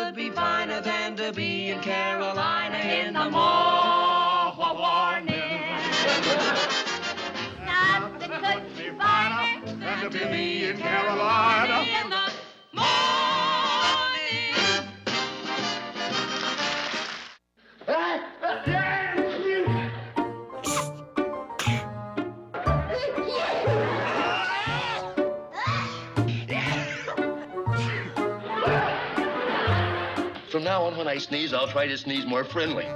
could be finer than to be in Carolina in the morning. Nothing could be finer Than to be in Carolina in the morning. From now on, when I sneeze, I'll try to sneeze more friendly.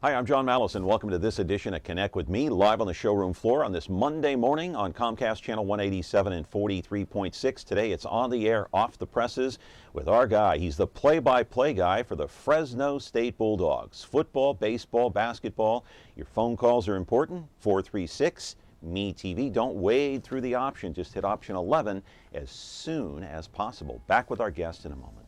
Hi, I'm John Mallison. Welcome to this edition of Connect with Me, live on the showroom floor on this Monday morning on Comcast Channel 187 and 43.6. Today it's on the air, off the presses, with our guy. He's the play-by-play guy for the Fresno State Bulldogs. Football, baseball, basketball. Your phone calls are important. 436-ME-TV. Don't wade through the option. Just hit option 11 as soon as possible. Back with our guest in a moment.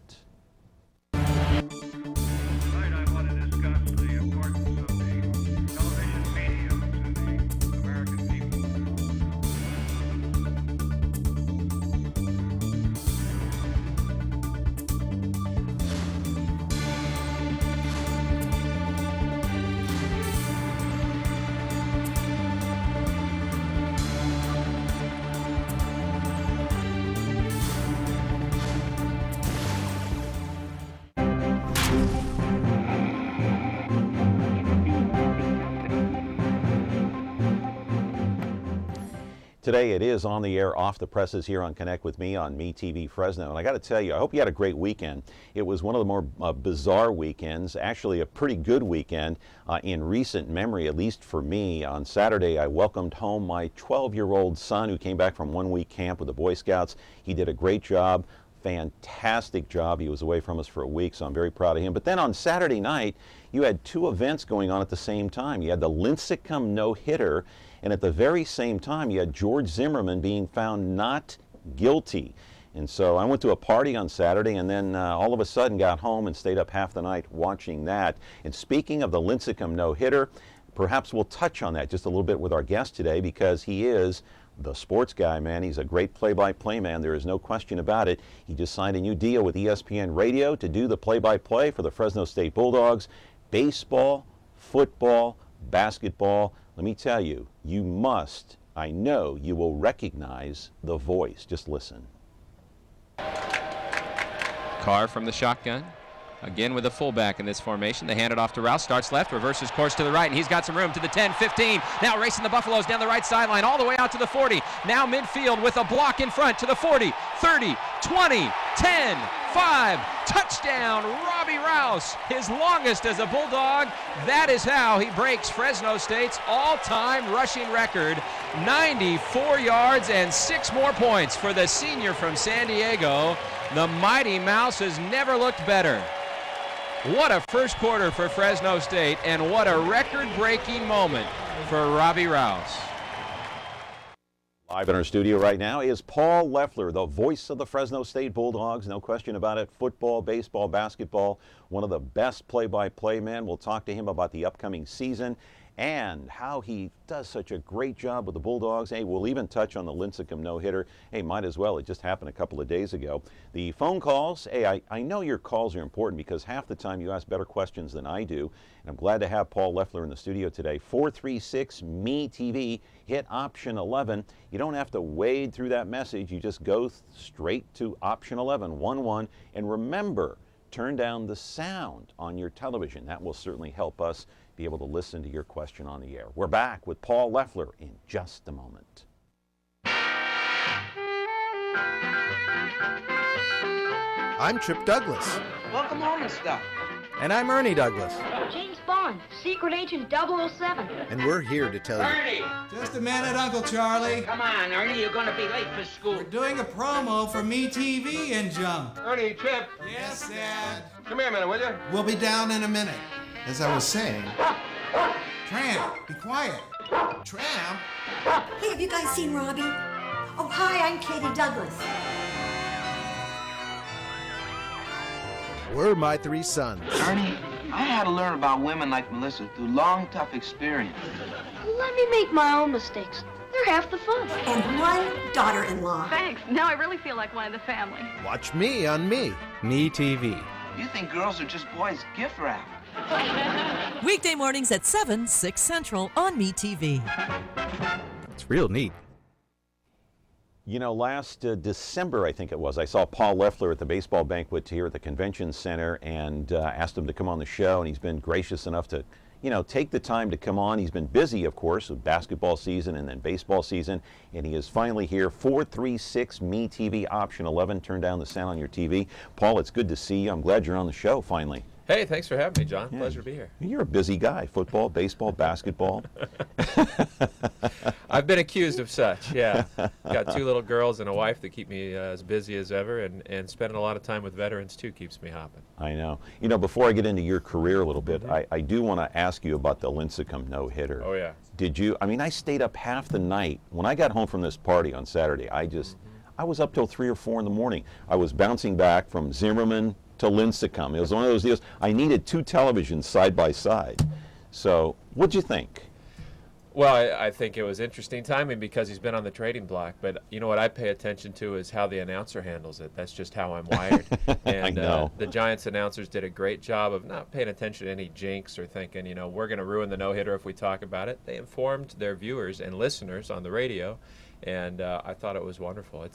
Today it is on the air, off the presses here on Connect with Me on MeTV Fresno. And I got to tell you, I hope you had a great weekend. It was one of the more bizarre weekends, actually a pretty good weekend in recent memory, at least for me. On Saturday, I welcomed home my 12-year-old son who came back from one-week camp with the Boy Scouts. He did a great job. Fantastic job. He was away from us for a week, so I'm very proud of him. But then on Saturday night, you had two events going on at the same time. You had the Lincecum no-hitter, and at the very same time, you had George Zimmerman being found not guilty. And so I went to a party on Saturday and then all of a sudden got home and stayed up half the night watching that. And speaking of the Lincecum no-hitter, perhaps we'll touch on that just a little bit with our guest today because he is the sports guy, man. He's a great play-by-play man. There is no question about it. He just signed a new deal with ESPN Radio to do the play-by-play for the Fresno State Bulldogs. Baseball, football, basketball. Let me tell you, you must, I know you will recognize the voice. Just listen. Carr from the shotgun. Again with a fullback in this formation. They hand it off to Rouse. Starts left, reverses course to the right, and he's got some room to the 10, 15. Now racing the Buffaloes down the right sideline all the way out to the 40. Now midfield with a block in front to the 40, 30, 20, 10, 5. Touchdown, Robbie Rouse. His longest as a Bulldog. That is how he breaks Fresno State's all-time rushing record. 94 yards and 6 more points for the senior from San Diego. The Mighty Mouse has never looked better. What a first quarter for Fresno State, and what a record-breaking moment for Robbie Rouse. Live in our studio right now is Paul Leffler, the voice of the Fresno State Bulldogs. No question about it. Football, baseball, basketball, one of the best play-by-play men. We'll talk to him about the upcoming season and how he does such a great job with the Bulldogs. Hey, we'll even touch on the Lincecum no-hitter. Hey, might as well. It just happened a couple of days ago. The phone calls, hey, I know your calls are important because half the time you ask better questions than I do. And I'm glad to have Paul Leffler in the studio today. 436-ME-TV, hit option 11. You don't have to wade through that message. You just go straight to option 11, 1-1. And remember, turn down the sound on your television. That will certainly help us be able to listen to your question on the air. We're back with Paul Leffler in just a moment. I'm Trip Douglas. Welcome home and stuff. And I'm Ernie Douglas. James Bond, Secret Agent 007. And we're here to tell you. Ernie! Just a minute, Uncle Charlie. Come on, Ernie, you're gonna be late for school. We're doing a promo for MeTV and Jump. Ernie, Trip. Yes, Dad. Come here a minute, will you? We'll be down in a minute. As I was saying, Tramp, be quiet. Tramp? Hey, have you guys seen Robbie? Oh, hi, I'm Katie Douglas. were my 3 sons. Ernie, I had to learn about women like Melissa through long, tough experience. Let me make my own mistakes. They're half the fun. And 1 daughter-in-law. Thanks. Now I really feel like one of the family. Watch me on Me TV. You think girls are just boys gift wrap. Weekday mornings at 7, 6 Central on MeTV. It's real neat. You know, last December, I think it was, I saw Paul Leffler at the baseball banquet here at the Convention Center and asked him to come on the show, and he's been gracious enough to, you know, take the time to come on. He's been busy, of course, with basketball season and then baseball season, and he is finally here. 436 MeTV, option 11. Turn down the sound on your TV. Paul, it's good to see you. I'm glad you're on the show finally. Hey, thanks for having me, John. Yeah. Pleasure to be here. You're a busy guy. Football, baseball, basketball. I've been accused of such, yeah. Got 2 little girls and a wife that keep me as busy as ever, and spending a lot of time with veterans, too, keeps me hopping. I know. You know, before I get into your career a little bit, I do want to ask you about the Lincecum no-hitter. Oh, yeah. Did you, I mean, I stayed up half the night. When I got home from this party on Saturday, I was up till 3 or 4 in the morning. I was bouncing back from Zimmerman to Lincecum. It was one of those deals. I needed 2 televisions side by side. So, what'd you think? Well, I think it was interesting timing because he's been on the trading block. But you know what I pay attention to is how the announcer handles it. That's just how I'm wired. And I know. The Giants announcers did a great job of not paying attention to any jinx or thinking, you know, we're going to ruin the no-hitter if we talk about it. They informed their viewers and listeners on the radio, and I thought it was wonderful.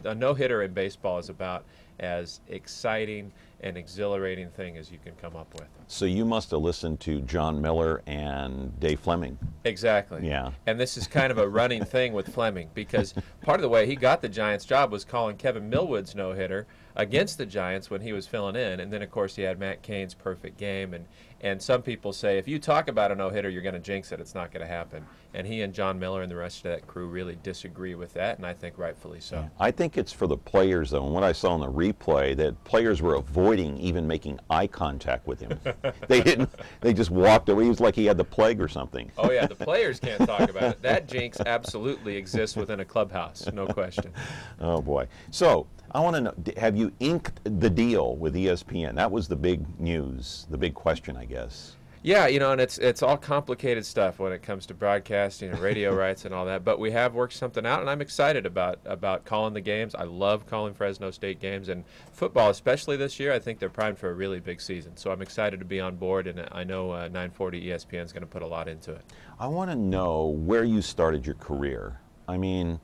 A no-hitter in baseball is about as exciting and exhilarating thing as you can come up with. So you must have listened to John Miller and Dave Fleming. Exactly. Yeah. And this is kind of a running thing with Fleming because part of the way he got the Giants job was calling Kevin Millwood's no-hitter against the Giants when he was filling in. And then, of course, he had Matt Cain's perfect game. And some people say, if you talk about a no-hitter, you're going to jinx it. It's not going to happen. And he and John Miller and the rest of that crew really disagree with that, and I think rightfully so. Yeah. I think it's for the players, though. And what I saw in the replay, that players were avoiding even making eye contact with him. They didn't. They just walked away. It was like he had the plague or something. Oh, yeah, the players can't talk about it. That jinx absolutely exists within a clubhouse, no question. Oh, boy. So I want to know, have you inked the deal with ESPN? That was the big news, the big question, I guess. Yeah, you know, and it's all complicated stuff when it comes to broadcasting and radio rights and all that. But we have worked something out, and I'm excited about calling the games. I love calling Fresno State games, and football, especially this year. I think they're primed for a really big season. So I'm excited to be on board, and I know 940 ESPN is going to put a lot into it. I want to know where you started your career. I mean,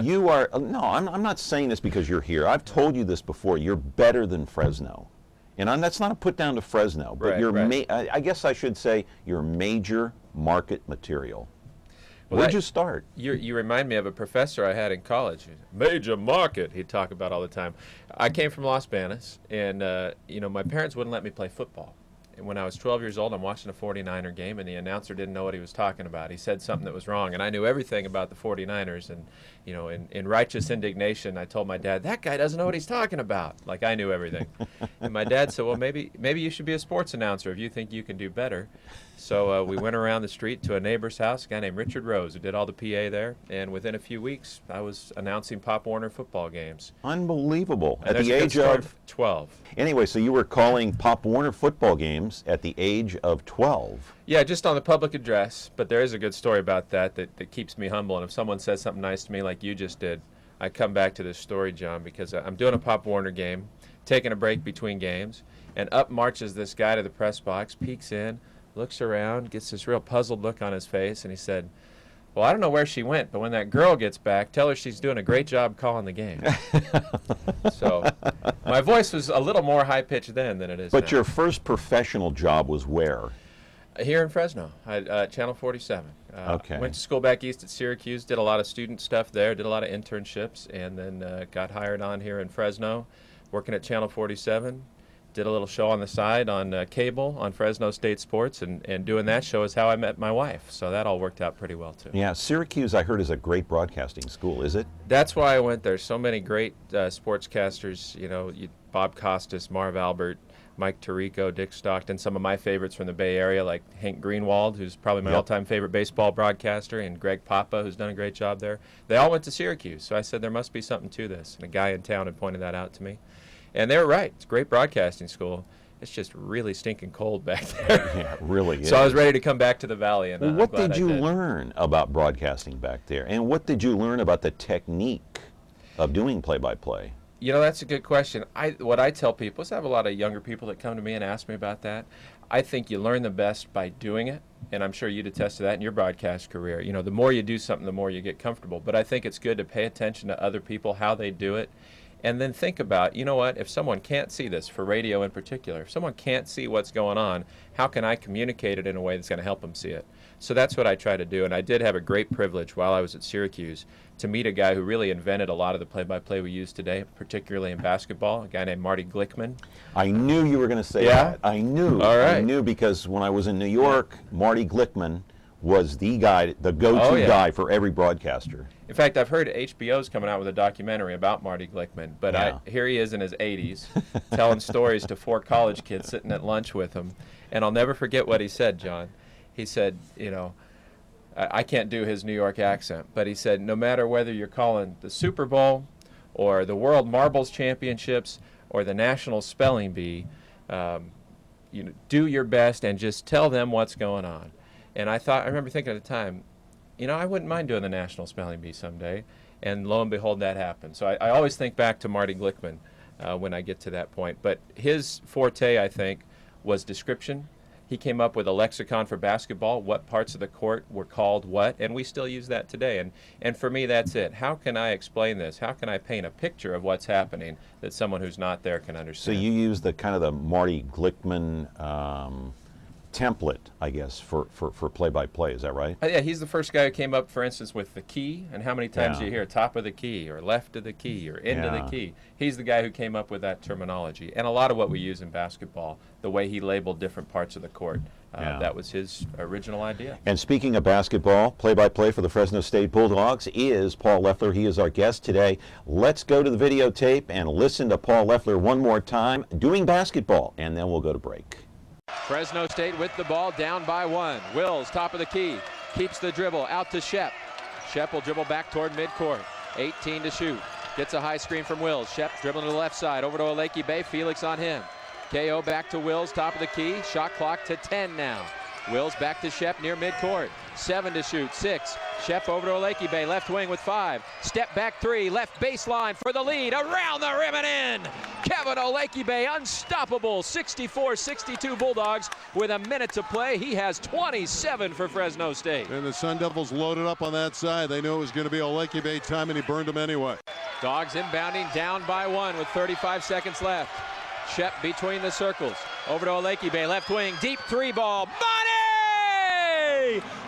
you are. No, I'm not saying this because you're here. I've told you this before. You're better than Fresno. And that's not a put down to Fresno, but right. I guess I should say your major market material. Well, Where'd you start? You remind me of a professor I had in college. Major market, he'd talk about all the time. I came from Los Banos, and you know, my parents wouldn't let me play football. And when I was 12 years old, I'm watching a 49er game, and the announcer didn't know what he was talking about. He said something that was wrong, and I knew everything about the 49ers. And, you know, in righteous indignation, I told my dad, that guy doesn't know what he's talking about. Like I knew everything. And my dad said, well, maybe you should be a sports announcer if you think you can do better. So we went around the street to a neighbor's house, a guy named Richard Rose, who did all the PA there. And within a few weeks, I was announcing Pop Warner football games. Unbelievable. And at the age of 12. Anyway, so you were calling Pop Warner football games at the age of 12. Yeah, just on the public address. But there is a good story about that keeps me humble. And if someone says something nice to me like you just did, I come back to this story, John, because I'm doing a Pop Warner game, taking a break between games, and up marches this guy to the press box, peeks in, looks around, gets this real puzzled look on his face, and he said, well, I don't know where she went, but when that girl gets back, tell her she's doing a great job calling the game. So my voice was a little more high-pitched then than it is But now. your first professional job was where? Here in Fresno, Channel 47. Okay. Went to school back east at Syracuse, did a lot of student stuff there, did a lot of internships, and then got hired on here in Fresno, working at Channel 47. Did a little show on the side on cable on Fresno State Sports, and doing that show is how I met my wife. So that all worked out pretty well, too. Yeah, Syracuse, I heard, is a great broadcasting school, is it? That's why I went there. So many great sportscasters, you know, Bob Costas, Marv Albert, Mike Tirico, Dick Stockton, some of my favorites from the Bay Area, like Hank Greenwald, who's probably my all-time favorite baseball broadcaster, and Greg Papa, who's done a great job there. They all went to Syracuse, so I said there must be something to this, and a guy in town had pointed that out to me. And they were right. It's a great broadcasting school. It's just really stinking cold back there. Yeah, it really is. So I was ready to come back to the Valley. And well, what did you learn about broadcasting back there? And what did you learn about the technique of doing play-by-play? You know, that's a good question. What I tell people is I have a lot of younger people that come to me and ask me about that. I think you learn the best by doing it, and I'm sure you'd attest to that in your broadcast career. You know, the more you do something, the more you get comfortable. But I think it's good to pay attention to other people, how they do it, and then think about, you know what, if someone can't see this, for radio in particular, if someone can't see what's going on, how can I communicate it in a way that's going to help them see it? So that's what I try to do, and I did have a great privilege while I was at Syracuse to meet a guy who really invented a lot of the play-by-play we use today, particularly in basketball, a guy named Marty Glickman. I knew you were going to say that. I knew. All right. I knew because when I was in New York, Marty Glickman was the guy, the go-to guy for every broadcaster. In fact, I've heard HBO's coming out with a documentary about Marty Glickman, but here he is in his 80s telling stories to 4 college kids sitting at lunch with him. And I'll never forget what he said, John. He said, you know, I can't do his New York accent, but he said, no matter whether you're calling the Super Bowl or the World Marbles Championships or the National Spelling Bee, you know, do your best and just tell them what's going on. And I remember thinking at the time, you know, I wouldn't mind doing the National Spelling Bee someday. And lo and behold, that happened. So I always think back to Marty Glickman when I get to that point. But his forte, I think, was description. He came up with a lexicon for basketball, what parts of the court were called what, and we still use that today. And for me, that's it. How can I explain this? How can I paint a picture of what's happening that someone who's not there can understand? So you use the kind of the Marty Glickman template, I guess, for play-by-play. Is that right? Yeah, he's the first guy who came up, for instance, with the key. And how many times do you hear top of the key or left of the key or into the key? He's the guy who came up with that terminology. And a lot of what we use in basketball, the way he labeled different parts of the court, that was his original idea. And speaking of basketball, play-by-play for the Fresno State Bulldogs is Paul Leffler. He is our guest today. Let's go to the videotape and listen to Paul Leffler one more time doing basketball, and then we'll go to break. Fresno State with the ball, down by 1. Wills, top of the key, keeps the dribble, out to Shep. Shep will dribble back toward midcourt. 18 to shoot. Gets a high screen from Wills. Shep dribbling to the left side, over to Oleki Bay. Felix on him. KO back to Wills, top of the key. Shot clock to 10 now. Wills back to Shep near midcourt. 7 to shoot, 6. Shep over to Oleki Bay, left wing with 5. Step back 3, left baseline for the lead. Around the rim and in. Kevin Oleki Bay, unstoppable. 64-62 Bulldogs with a minute to play. He has 27 for Fresno State. And the Sun Devils loaded up on that side. They knew it was going to be Oleki Bay time, and he burned them anyway. Dogs inbounding, down by 1 with 35 seconds left. Shep between the circles. Over to Oleki Bay, left wing, deep 3 ball. Money!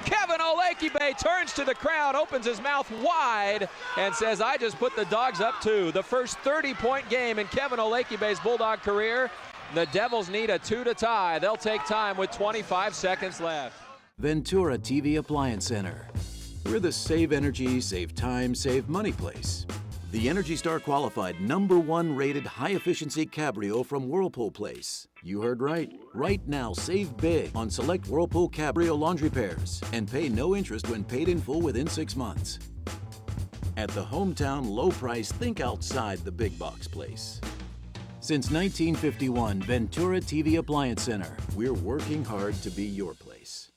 Kevin Oleki Bay turns to the crowd, opens his mouth wide, and says, I just put the Dogs up 2. The first 30-point game in Kevin Oleki Bay's Bulldog career. The Devils need a 2 to tie. They'll take time with 25 seconds left. Ventura TV Appliance Center. We're the save energy, save time, save money place. The Energy Star qualified #1 rated high-efficiency Cabrio from Whirlpool Place. You heard right. Right now, save big on select Whirlpool Cabrio laundry pairs and pay no interest when paid in full within 6 months. At the hometown low price, think outside the big box place. Since 1951, Ventura TV Appliance Center. We're working hard to be your place.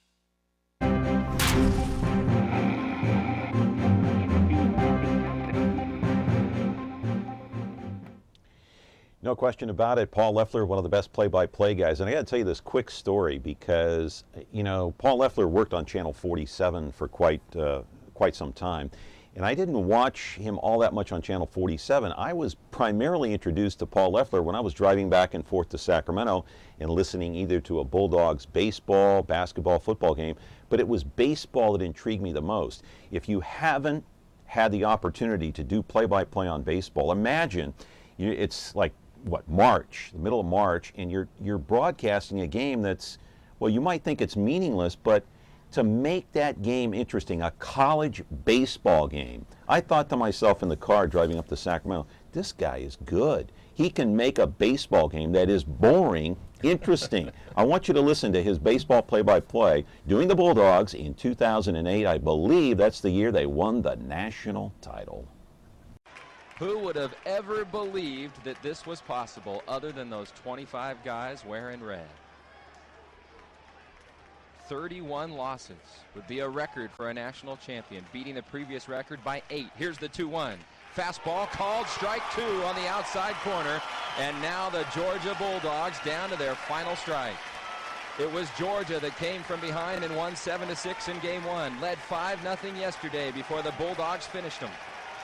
No question about it. Paul Leffler, one of the best play-by-play guys. And I got to tell you this quick story because, you know, Paul Leffler worked on Channel 47 for quite some time. And I didn't watch him all that much on Channel 47. I was primarily introduced to Paul Leffler when I was driving back and forth to Sacramento and listening either to a Bulldogs baseball, basketball, football game. But it was baseball that intrigued me the most. If you haven't had the opportunity to do play-by-play on baseball, imagine it's like, what, March, the middle of March, and you're broadcasting a game that's, well, you might think it's meaningless, but to make that game interesting, a college baseball game, I thought to myself in the car driving up to Sacramento, this guy is good. He can make a baseball game that is boring interesting. I want you to listen to his baseball play-by-play doing the Bulldogs in 2008. I believe that's the year they won the national title. Who would have ever believed that this was possible other than those 25 guys wearing red? 31 losses would be a record for a national champion, beating the previous record by 8. Here's the 2-1. Fastball called, strike 2 on the outside corner, and now the Georgia Bulldogs down to their final strike. It was Georgia that came from behind and won 7-6 in game 1, led 5-0 yesterday before the Bulldogs finished them.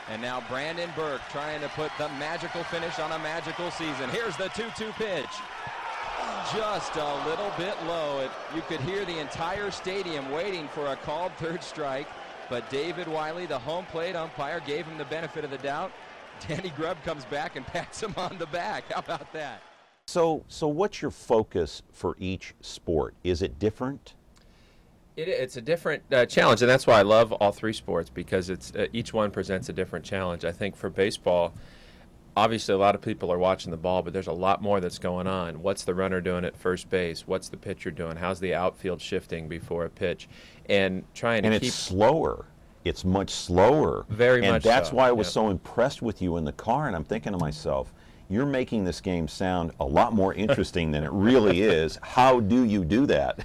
And now Brandon Burke trying to put the magical finish on a magical season. Here's the 2-2 pitch. Just a little bit low. You could hear the entire stadium waiting for a called third strike, but David Wiley, the home plate umpire, gave him the benefit of the doubt. Danny Grubb comes back and pats him on the back. How about that? So what's your focus for each sport? Is it different? It's a different challenge, and that's why I love all three sports, because it's each one presents a different challenge. I think for baseball, obviously a lot of people are watching the ball, but there's a lot more that's going on. What's the runner doing at first base? What's the pitcher doing? How's the outfield shifting before a pitch? And trying to keep... And it's slower. It's much slower. Very much so. And that's why I was so impressed with you in the car, and I'm thinking to myself, you're making this game sound a lot more interesting than it really is. How do you do that?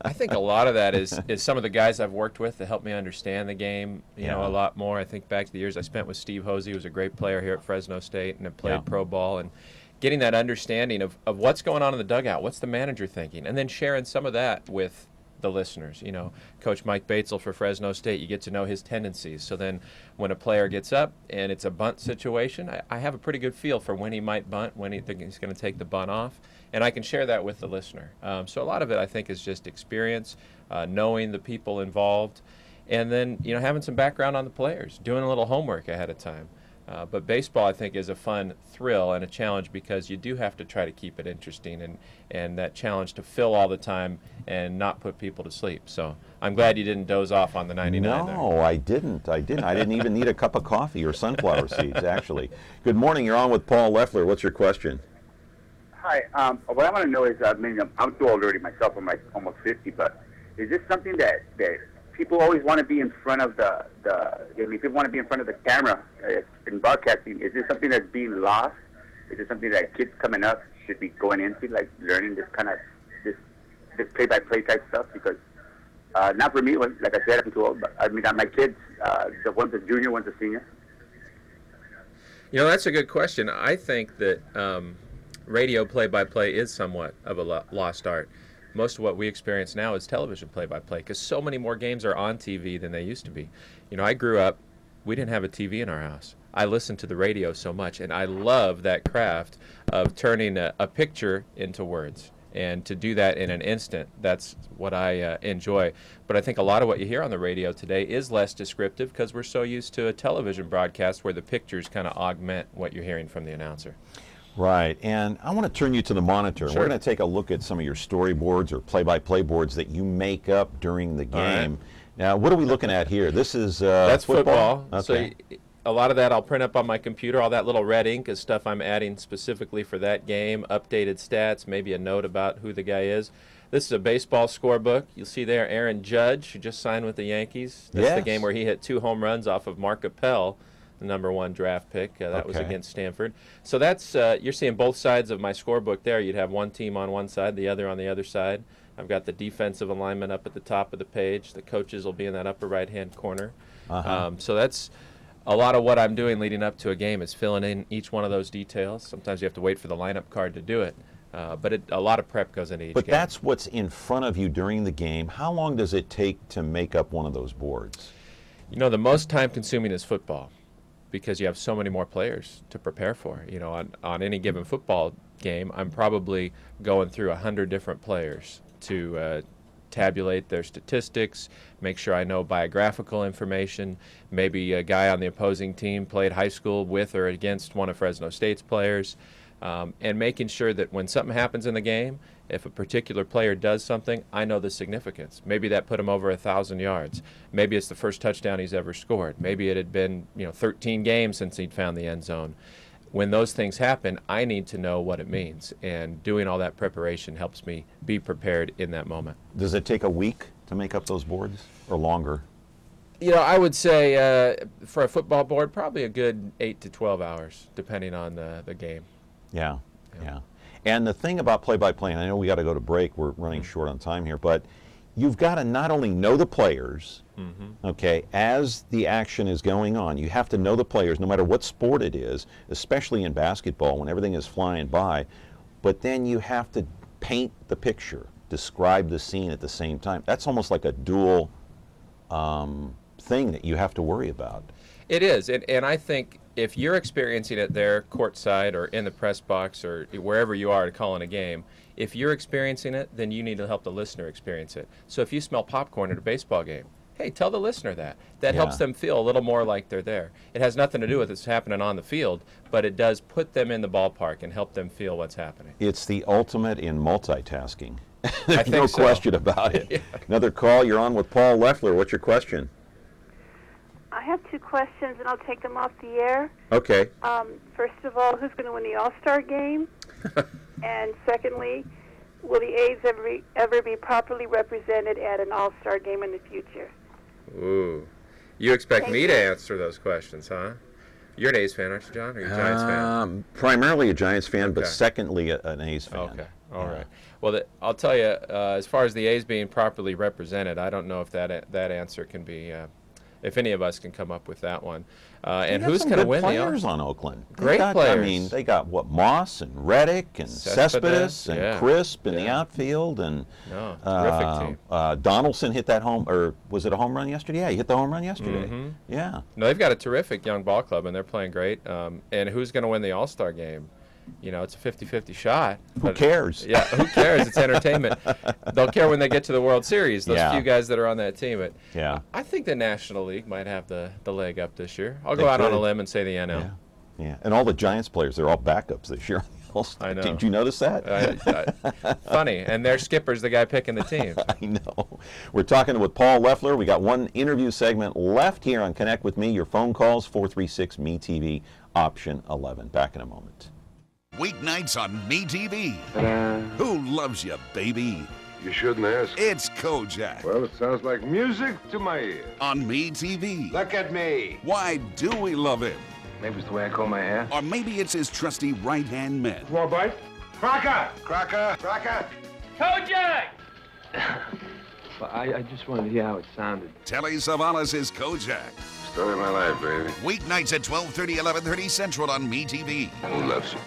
I think a lot of that is some of the guys I've worked with that help me understand the game, you know, a lot more. I think back to the years I spent with Steve Hosey, who was a great player here at Fresno State and had played pro ball, and getting that understanding of what's going on in the dugout, what's the manager thinking, and then sharing some of that with the listeners. You know, Coach Mike Batesel for Fresno State, you get to know his tendencies. So then when a player gets up and it's a bunt situation, I have a pretty good feel for when he might bunt, when he's going to take the bunt off, and I can share that with the listener. So a lot of it, I think, is just experience, knowing the people involved, and then, you know, having some background on the players, doing a little homework ahead of time. But baseball, I think, is a fun thrill and a challenge, because you do have to try to keep it interesting, and that challenge to fill all the time and not put people to sleep. So I'm glad you didn't doze off on the 99 there. No, I didn't. I didn't even need a cup of coffee or sunflower seeds, actually. Good morning. You're on with Paul Leffler. What's your question? Hi. What I want to know is, I mean, I'm too old already myself. I'm like almost 50, but is this something that people always want to be in front of people want to be in front of the camera in broadcasting? Is this something that's being lost? Is it something that kids coming up should be going into, like learning this kind of this play-by-play type stuff? Because not for me, like I said, I'm too old. But I mean, my kids, the one's a junior, one's a senior. You know, that's a good question. I think that radio play-by-play is somewhat of a lost art. Most of what we experience now is television play-by-play, because so many more games are on TV than they used to be. You know, I grew up, we didn't have a TV in our house. I listened to the radio so much, and I love that craft of turning a picture into words. And to do that in an instant, that's what I enjoy. But I think a lot of what you hear on the radio today is less descriptive, because we're so used to a television broadcast where the pictures kind of augment what you're hearing from the announcer. Right, and I want to turn you to the monitor. Sure. We're going to take a look at some of your storyboards or play-by-play boards that you make up during the game. Right. Now, what are we looking at here? This is that's football. Okay. So a lot of that I'll print up on my computer. All that little red ink is stuff I'm adding specifically for that game, updated stats, maybe a note about who the guy is. This is a baseball scorebook. You'll see there Aaron Judge, who just signed with the Yankees. That's the game where he hit 2 home runs off of Mark Appel, the #1 draft pick. That was against Stanford. So that's you're seeing both sides of my scorebook there. You'd have one team on one side, the other on the other side. I've got the defensive alignment up at the top of the page. The coaches will be in that upper right-hand corner. So that's a lot of what I'm doing leading up to a game, is filling in each one of those details. Sometimes you have to wait for the lineup card to do it. But a lot of prep goes into each game. But that's what's in front of you during the game. How long does it take to make up one of those boards? You know, the most time-consuming is football, because you have so many more players to prepare for. You know, on any given football game, I'm probably going through 100 different players to tabulate their statistics, make sure I know biographical information. Maybe a guy on the opposing team played high school with or against one of Fresno State's players, and making sure that when something happens in the game, if a particular player does something, I know the significance. Maybe that put him over 1,000 yards. Maybe it's the first touchdown he's ever scored. Maybe it had been 13 games since he'd found the end zone. When those things happen, I need to know what it means, and doing all that preparation helps me be prepared in that moment. Does it take a week to make up those boards, or longer? I would say for a football board, probably a good 8 to 12 hours, depending on the game. Yeah. And the thing about play-by-play, and I know we got to go to break, we're running short on time here, but you've got to not only know the players, okay, as the action is going on, you have to know the players no matter what sport it is, especially in basketball when everything is flying by, but then you have to paint the picture, describe the scene at the same time. That's almost like a dual thing that you have to worry about. It is, and I think if you're experiencing it there, courtside or in the press box or wherever you are to call in a game, if you're experiencing it, then you need to help the listener experience it. So if you smell popcorn at a baseball game, hey, tell the listener that. That helps them feel a little more like they're there. It has nothing to do with what's happening on the field, but it does put them in the ballpark and help them feel what's happening. It's the ultimate in multitasking. I There's no question about it. Yeah. Another call, you're on with Paul Leffler. What's your question? I have 2 questions, and I'll take them off the air. Okay. First of all, who's going to win the All-Star game? And secondly, will the A's ever be properly represented at an All-Star game in the future? Ooh. You expect me to answer those questions, huh? You're an A's fan, aren't you, John? Or are you a Giants fan? Primarily a Giants fan, but secondly an A's fan. Okay. All right. Well, I'll tell you, as far as the A's being properly represented, I don't know if that answer can be, if any of us can come up with that one. And who's going to win the players on Oakland? Great players. I mean, they got Moss and Reddick and Cespedes and Crisp in the outfield, and terrific team. Donaldson hit that home, or was it a home run yesterday? Yeah, he hit the home run yesterday. Yeah. No, they've got a terrific young ball club, and they're playing great. And who's going to win the All-Star game? It's a 50-50 shot. Who cares? Yeah, who cares? It's entertainment. They'll care when they get to the World Series, those few guys that are on that team. But I think the National League might have the leg up this year. I'll go out on a limb and say the NL. Yeah, and all the Giants players, they're all backups this year. I know. Did you notice that? Funny. And their skipper's the guy picking the team. I know. We're talking with Paul Leffler. We got one interview segment left here on Connect With Me. Your phone calls, 436-ME-TV, option 11. Back in a moment. Weeknights on MeTV. Who loves you, baby? You shouldn't ask. It's Kojak. Well, it sounds like music to my ears. On MeTV. Look at me. Why do we love him? Maybe it's the way I comb my hair. Or maybe it's his trusty right-hand man. More bite? Crocker! Crocker! Crocker! Kojak! Well, I just wanted to hear how it sounded. Telly Savalas is Kojak. Story of my life, baby. Weeknights at 12:30, 11:30 Central on MeTV. Who loves you?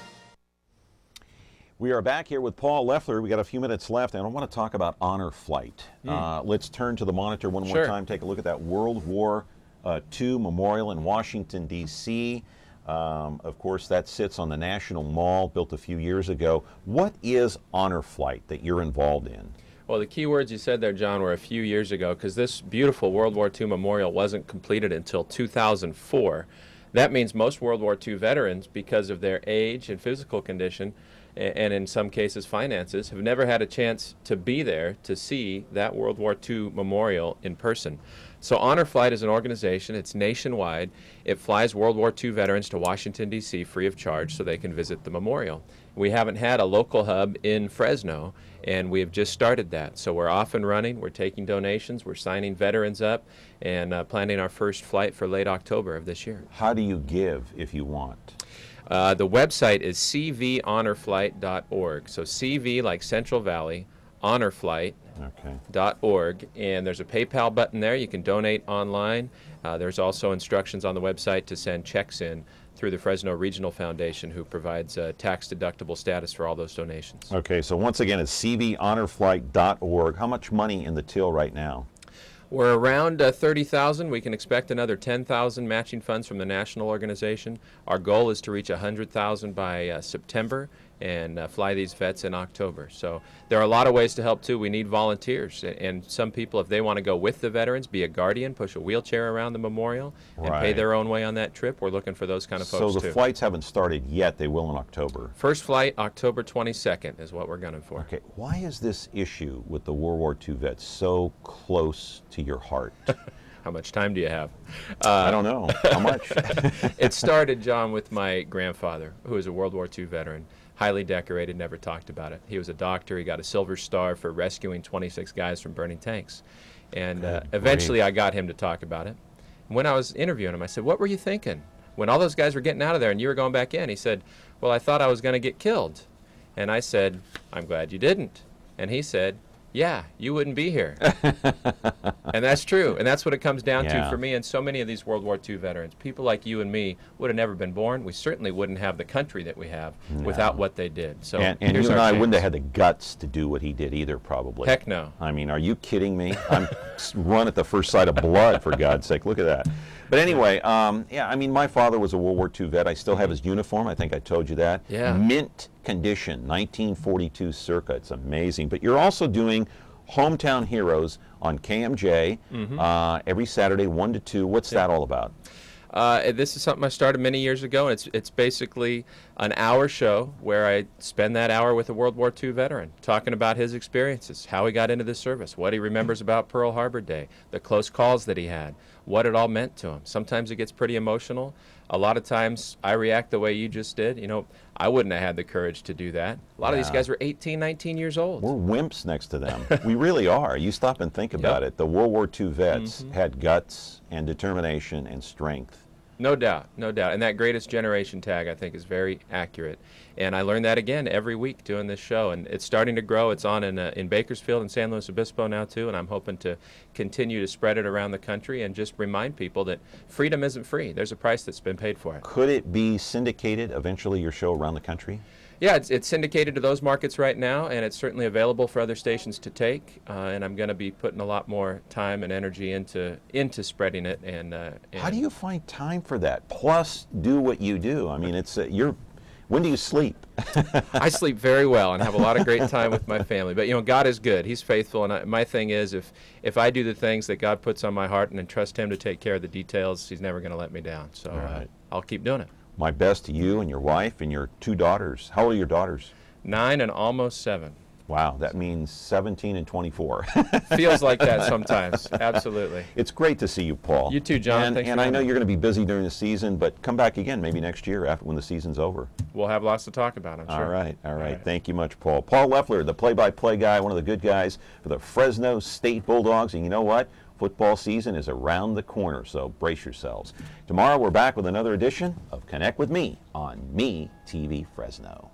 We are back here with Paul Leffler. We got a few minutes left, and I want to talk about Honor Flight. Let's turn to the monitor one more time. Take a look at that World War II Memorial in Washington, D.C. Of course, that sits on the National Mall, built a few years ago. What is Honor Flight that you're involved in? Well, the key words you said there, John, were a few years ago, because this beautiful World War II memorial wasn't completed until 2004. That means most World War II veterans, because of their age and physical condition, and in some cases finances, have never had a chance to be there to see that World War II memorial in person. So Honor Flight is an organization. It's nationwide. It flies World War II veterans to Washington, D.C. free of charge so they can visit the memorial. We haven't had a local hub in Fresno, and we have just started that. So we're off and running. We're taking donations. We're signing veterans up and planning our first flight for late October of this year. How do you give if you want? The website is cvhonorflight.org. So CV like Central Valley, honorflight.org, and there's a PayPal button there. You can donate online. There's also instructions on the website to send checks in through the Fresno Regional Foundation, who provides tax-deductible status for all those donations. Okay, so once again, it's cvhonorflight.org. How much money in the till right now? We're around 30,000. We can expect another 10,000 matching funds from the national organization. Our goal is to reach 100,000 by September and fly these vets in October. So there are a lot of ways to help too. We need volunteers, and some people, if they want to go with the veterans, be a guardian, push a wheelchair around the memorial, and pay their own way on that trip, we're looking for those kind of folks too. So the flights haven't started yet. They will in October. First flight, October 22nd is what we're gunning for. Okay, why is this issue with the World War II vets so close to your heart? How much time do you have? I don't know. How much? It started, John, with my grandfather, who was a World War II veteran. Highly decorated, never talked about it. He was a doctor. He got a Silver Star for rescuing 26 guys from burning tanks. And eventually I got him to talk about it. When I was interviewing him, I said, what were you thinking when all those guys were getting out of there and you were going back in? He said, well, I thought I was going to get killed. And I said, I'm glad you didn't. And he said, yeah, you wouldn't be here. And that's true. And that's what it comes down to for me and so many of these World War II veterans. People like you and me would have never been born. We certainly wouldn't have the country that we have without what they did. So and you and I wouldn't have had the guts to do what he did either, probably. Heck no. I mean, are you kidding me? I'm run at the first sight of blood, for God's sake. Look at that. But anyway, yeah, I mean, my father was a World War II vet. I still have his uniform. I think I told you that. Yeah. Mint condition, 1942 circa. It's amazing. But you're also doing Hometown Heroes on KMJ every Saturday, 1 to 2. What's that all about? This is something I started many years ago, and it's basically an hour show where I spend that hour with a World War II veteran, talking about his experiences, how he got into the service, what he remembers about Pearl Harbor Day, the close calls that he had, what it all meant to him. Sometimes it gets pretty emotional. A lot of times I react the way you just did. You know, I wouldn't have had the courage to do that. A lot of these guys were 18, 19 years old. We're wimps next to them. We really are. You stop and think about it. The World War II vets had guts and determination and strength. No doubt, no doubt. And that greatest generation tag, I think, is very accurate. And I learned that again every week doing this show. And it's starting to grow. It's on in Bakersfield and San Luis Obispo now, too. And I'm hoping to continue to spread it around the country and just remind people that freedom isn't free. There's a price that's been paid for it. Could it be syndicated eventually, your show, around the country? Yeah, it's syndicated to those markets right now, and it's certainly available for other stations to take. And I'm going to be putting a lot more time and energy into spreading it. And how do you find time for that? Plus, do what you do. I mean, it's when do you sleep? I sleep very well and have a lot of great time with my family. But you know, God is good. He's faithful, and my thing is, if I do the things that God puts on my heart and trust Him to take care of the details, He's never going to let me down. So I'll keep doing it. My best to you and your wife and your 2 daughters. How old are your daughters? 9 and almost 7. Wow, that means 17 and 24. Feels like that sometimes. Absolutely. It's great to see you, Paul. You too, John. And I know you're going to be busy during the season, but come back again maybe next year after when the season's over. We'll have lots to talk about, I'm sure. All right. Thank you much, Paul. Paul Loeffler, the play-by-play guy, one of the good guys for the Fresno State Bulldogs. And you know what? Football season is around the corner, so brace yourselves. Tomorrow we're back with another edition of Connect with Me on MeTV Fresno.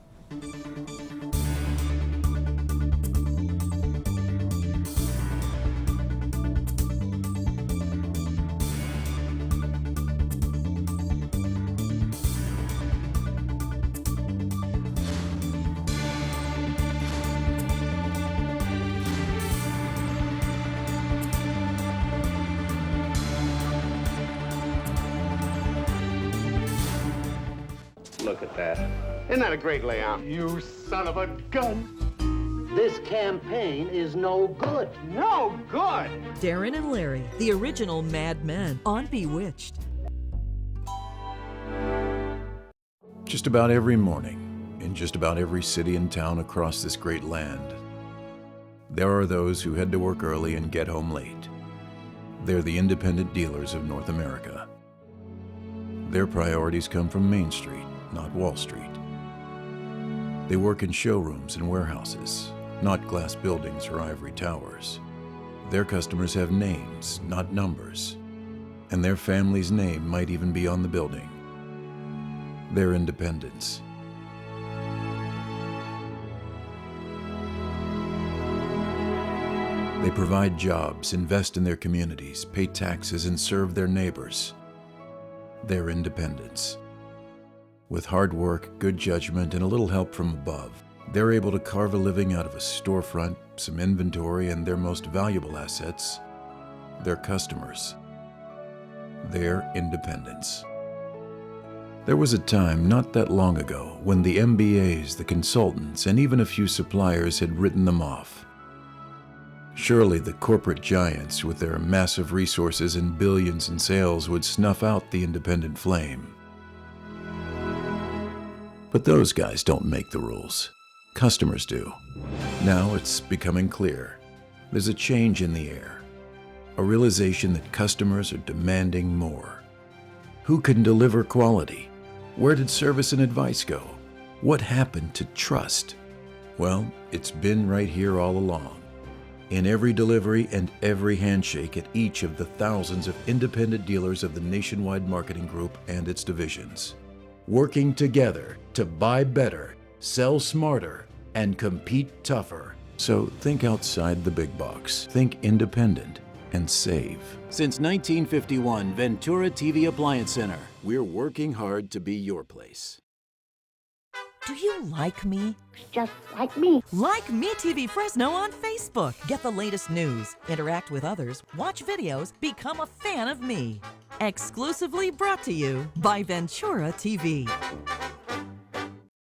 Look at that. Isn't that a great layout? You son of a gun. This campaign is no good. No good! Darren and Larry, the original Mad Men on Bewitched. Just about every morning, in just about every city and town across this great land, there are those who head to work early and get home late. They're the independent dealers of North America. Their priorities come from Main Street, not Wall Street. They work in showrooms and warehouses, not glass buildings or ivory towers. Their customers have names, not numbers, and their family's name might even be on the building. They're independents. They provide jobs, invest in their communities, pay taxes, and serve their neighbors. They're independents. With hard work, good judgment, and a little help from above, they're able to carve a living out of a storefront, some inventory, and their most valuable assets, their customers. They're independents. There was a time not that long ago when the MBAs, the consultants, and even a few suppliers had written them off. Surely the corporate giants with their massive resources and billions in sales would snuff out the independent flame. But those guys don't make the rules. Customers do. Now it's becoming clear. There's a change in the air. A realization that customers are demanding more. Who can deliver quality? Where did service and advice go? What happened to trust? Well, it's been right here all along. In every delivery and every handshake at each of the thousands of independent dealers of the Nationwide Marketing Group and its divisions. Working together to buy better, sell smarter, and compete tougher. So think outside the big box. Think independent and save. Since 1951, Ventura TV Appliance Center. We're working hard to be your place. Do you like me? Just like me. Like Me TV Fresno on Facebook. Get the latest news, interact with others, watch videos, become a fan of me. Exclusively brought to you by Ventura TV.